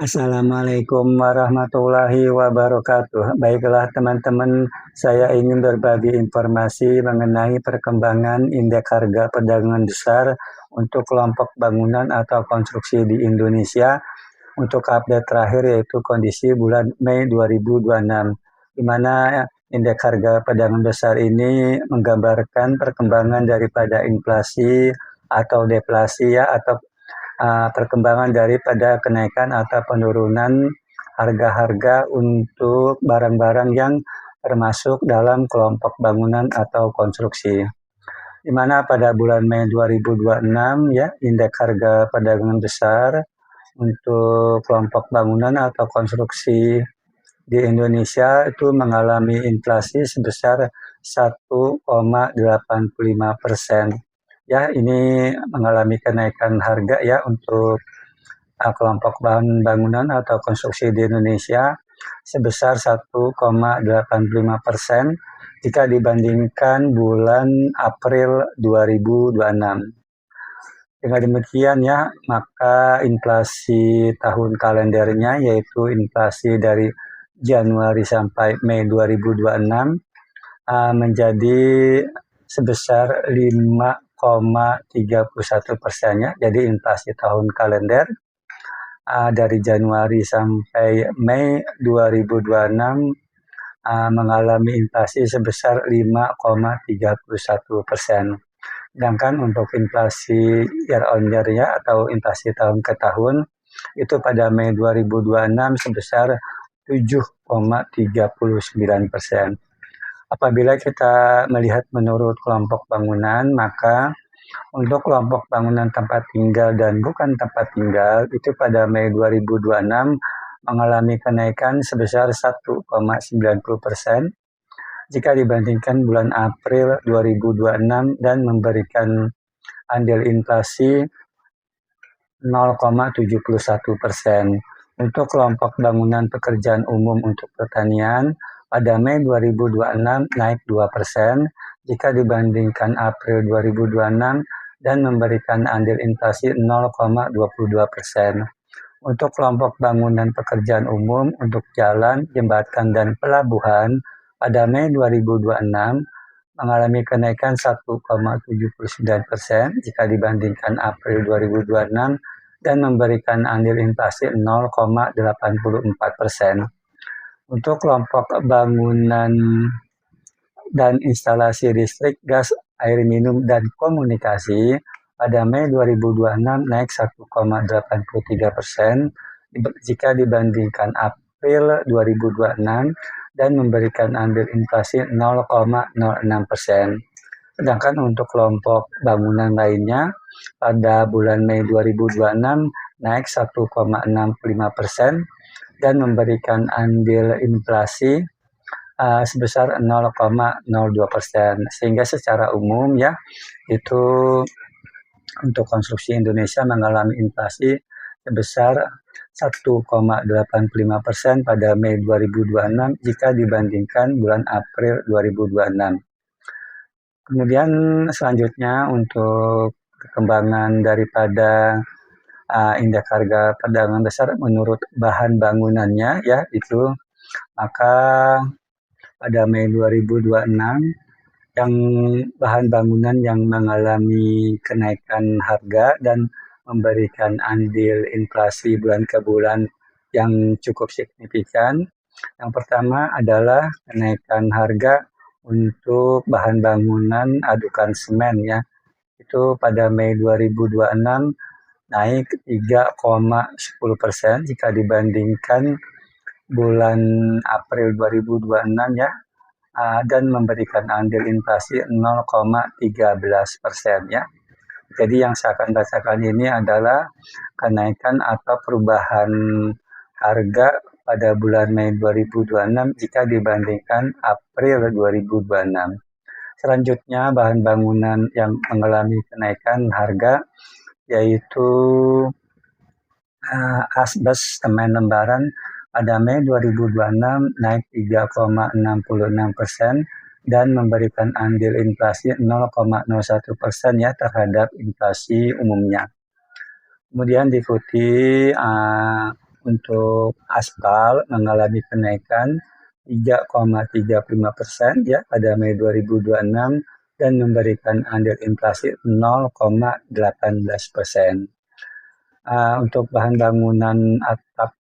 Assalamualaikum warahmatullahi wabarakatuh. Baiklah teman-teman, saya ingin berbagi informasi mengenai perkembangan indeks harga perdagangan besar untuk kelompok bangunan atau konstruksi di Indonesia untuk update terakhir yaitu kondisi bulan Mei 2026, di mana indeks harga perdagangan besar ini menggambarkan perkembangan daripada inflasi atau deflasi ya, atau perkembangan daripada kenaikan atau penurunan harga-harga untuk barang-barang yang termasuk dalam kelompok bangunan atau konstruksi. Di mana pada bulan Mei 2026 ya, indeks harga perdagangan besar untuk kelompok bangunan atau konstruksi di Indonesia itu mengalami inflasi sebesar 1,85%. Ya, ini mengalami kenaikan harga ya untuk kelompok bahan bangunan atau konstruksi di Indonesia sebesar 1,85% jika dibandingkan bulan April 2026. Dengan demikian ya, maka inflasi tahun kalendernya yaitu inflasi dari Januari sampai Mei 2026 menjadi sebesar 5,31% ya. Jadi inflasi tahun kalender dari Januari sampai Mei 2026 mengalami inflasi sebesar 5,31%. Sedangkan untuk inflasi year on year ya, atau inflasi tahun ke tahun itu pada Mei 2026 sebesar 7,39%. Apabila kita melihat menurut kelompok bangunan, maka untuk kelompok bangunan tempat tinggal dan bukan tempat tinggal itu pada Mei 2026 mengalami kenaikan sebesar 1,90% jika dibandingkan bulan April 2026 dan memberikan andil inflasi 0,71%. Untuk kelompok bangunan pekerjaan umum untuk pertanian pada Mei 2026 naik 2% jika dibandingkan April 2026 dan memberikan andil inflasi 0,22%. Untuk kelompok bangunan pekerjaan umum untuk jalan, jembatan, dan pelabuhan pada Mei 2026 mengalami kenaikan 1,79% jika dibandingkan April 2026 dan memberikan andil inflasi 0,84%. Untuk kelompok bangunan dan instalasi listrik, gas, air minum, dan komunikasi pada Mei 2026 naik 1,83% jika dibandingkan April 2026 dan memberikan andil inflasi 0,06%. Sedangkan untuk kelompok bangunan lainnya pada bulan Mei 2026 naik 1,65% dan memberikan andil inflasi sebesar 0,02%. Sehingga secara umum ya, itu untuk konstruksi Indonesia mengalami inflasi sebesar 1,85% pada Mei 2026 jika dibandingkan bulan April 2026. Kemudian selanjutnya untuk perkembangan daripada indeks harga perdagangan besar menurut bahan bangunannya ya, itu maka pada Mei 2026 yang bahan bangunan yang mengalami kenaikan harga dan memberikan andil inflasi bulan ke bulan yang cukup signifikan. Yang pertama adalah kenaikan harga untuk bahan bangunan adukan semen ya. Itu pada Mei 2026 naik 3,10% jika dibandingkan bulan April 2026 ya, dan memberikan andil inflasi 0,13% ya. Jadi yang saya akan bacakan ini adalah kenaikan atau perubahan harga pada bulan Mei 2026 jika dibandingkan April 2026. Selanjutnya bahan bangunan yang mengalami kenaikan harga yaitu asbes semen lembaran pada Mei 2026 naik 3,66% dan memberikan andil inflasi 0,01% ya terhadap inflasi umumnya. Kemudian diikuti Untuk aspal mengalami kenaikan 3,35% ya pada Mei 2026 dan memberikan andil inflasi 0,18%. Untuk bahan bangunan atap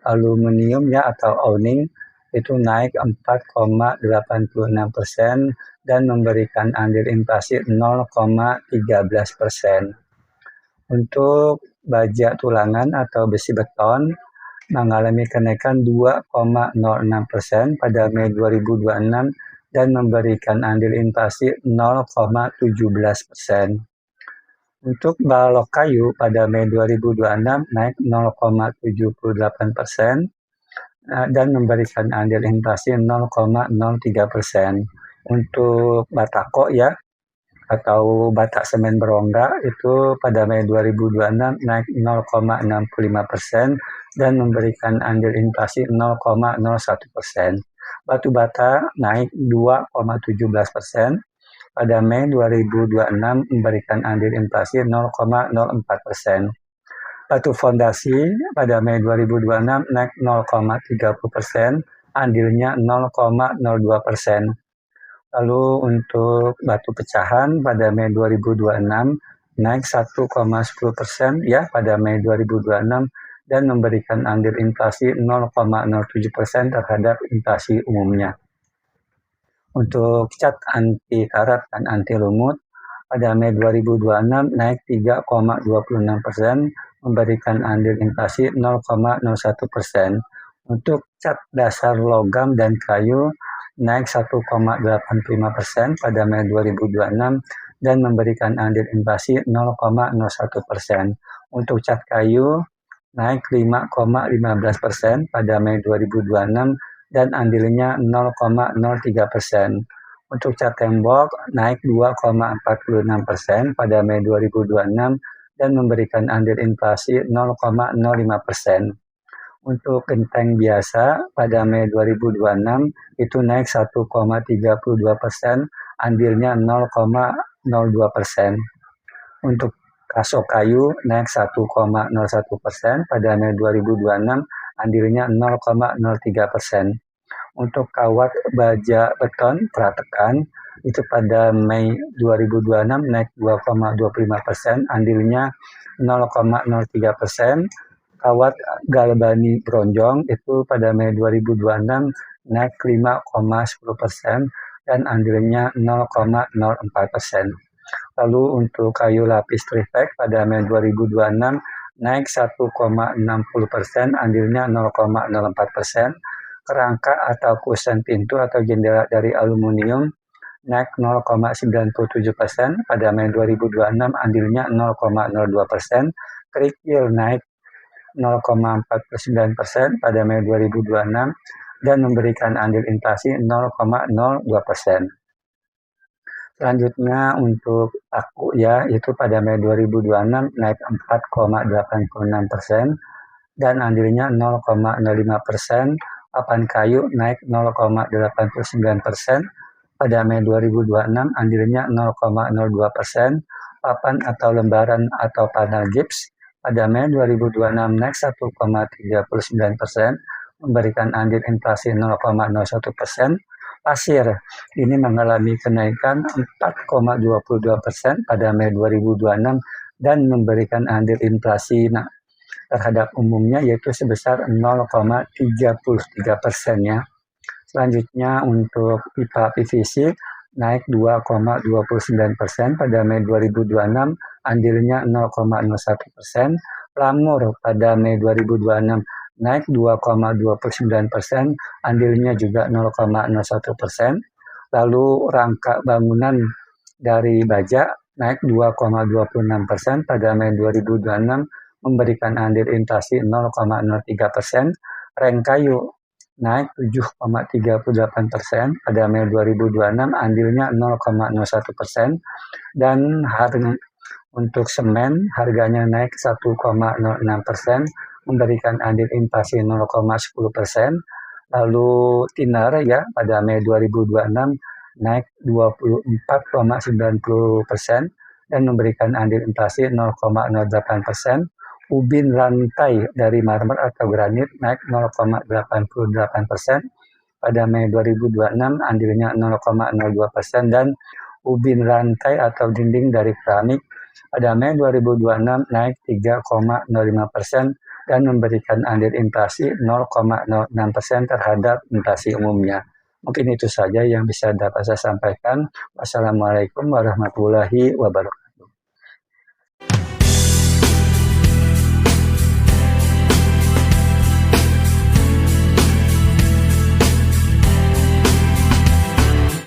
aluminium ya atau awning itu naik 4,86% dan memberikan andil inflasi 0,13%. Untuk baja tulangan atau besi beton mengalami kenaikan 2,06% pada Mei 2026 dan memberikan andil inflasi 0,17%. Untuk balok kayu pada Mei 2026 naik 0,78% dan memberikan andil inflasi 0,03%. Untuk batako ya atau bata semen berongga itu pada Mei 2026 naik 0,65% dan memberikan andil inflasi 0,01%. Batu bata naik 2,17% pada Mei 2026 memberikan andil inflasi 0,04%. Batu fondasi pada Mei 2026 naik 0,30%, andilnya 0,02%. Lalu untuk batu pecahan pada Mei 2026 naik 1,10% ya pada Mei 2026 dan memberikan andil inflasi 0,07% terhadap inflasi umumnya. Untuk cat anti karat dan anti lumut pada Mei 2026 naik 3,26%, memberikan andil inflasi 0,01%. Untuk cat dasar logam dan kayu naik 1,85% pada Mei 2026 dan memberikan andil inflasi 0,01%. Untuk cat kayu naik 5,15% pada Mei 2026 dan andilnya 0,03%. Untuk cat tembok naik 2,46% pada Mei 2026 dan memberikan andil inflasi 0,05%. Untuk genteng biasa pada Mei 2026 itu naik 1,32%, andilnya 0,02%. Untuk kasok kayu naik 1,01% pada Mei 2026, andilnya 0,03%. Untuk kawat baja beton pratekan itu pada Mei 2026 naik 2,25%, andilnya 0,03%. Kawat galbani bronjong itu pada Mei 2026 naik 5,10% dan andilnya 0,04%. Lalu untuk kayu lapis trifek pada Mei 2026 naik 1,60%, andilnya 0,04%. Kerangka atau kusen pintu atau jendela dari aluminium naik 0,97% pada Mei 2026, andilnya 0,02%. Kerikil naik 0,49% pada Mei 2026 dan memberikan andil inflasi 0,02%. Selanjutnya untuk paku ya, itu pada Mei 2026 naik 4,86% dan andilnya 0,05%. Papan kayu naik 0,89% pada Mei 2026, andilnya 0,02%. Papan atau lembaran atau panel gips pada Mei 2026 naik 1,39%, memberikan andil inflasi 0,01%. Pasir ini mengalami kenaikan 4,22% pada Mei 2026 dan memberikan andil inflasi terhadap umumnya yaitu sebesar 0,33% ya. Selanjutnya untuk pipa PVC naik 2,29% pada Mei 2026, andilnya 0,01%. Lamur pada Mei 2026 naik 2,29%, andilnya juga 0,01%. Lalu rangka bangunan dari baja naik 2,26% pada Mei 2026, memberikan andil inflasi 0,03%. Reng kayu naik 7,38% pada Mei 2026, andilnya 0,01%. Dan harga untuk semen harganya naik 1,06%, memberikan andil inflasi 0,10%. Lalu thinner ya pada Mei 2026 naik 24,90% dan memberikan andil inflasi 0,08%. ubin rantai dari marmer atau granit naik 0,88%, pada Mei 2026 andilnya 0,02%, dan ubin rantai atau dinding dari keramik pada Mei 2026 naik 3,05% dan memberikan andil inflasi 0,06% terhadap inflasi umumnya. Mungkin itu saja yang bisa dapat saya sampaikan. Wassalamualaikum warahmatullahi wabarakatuh.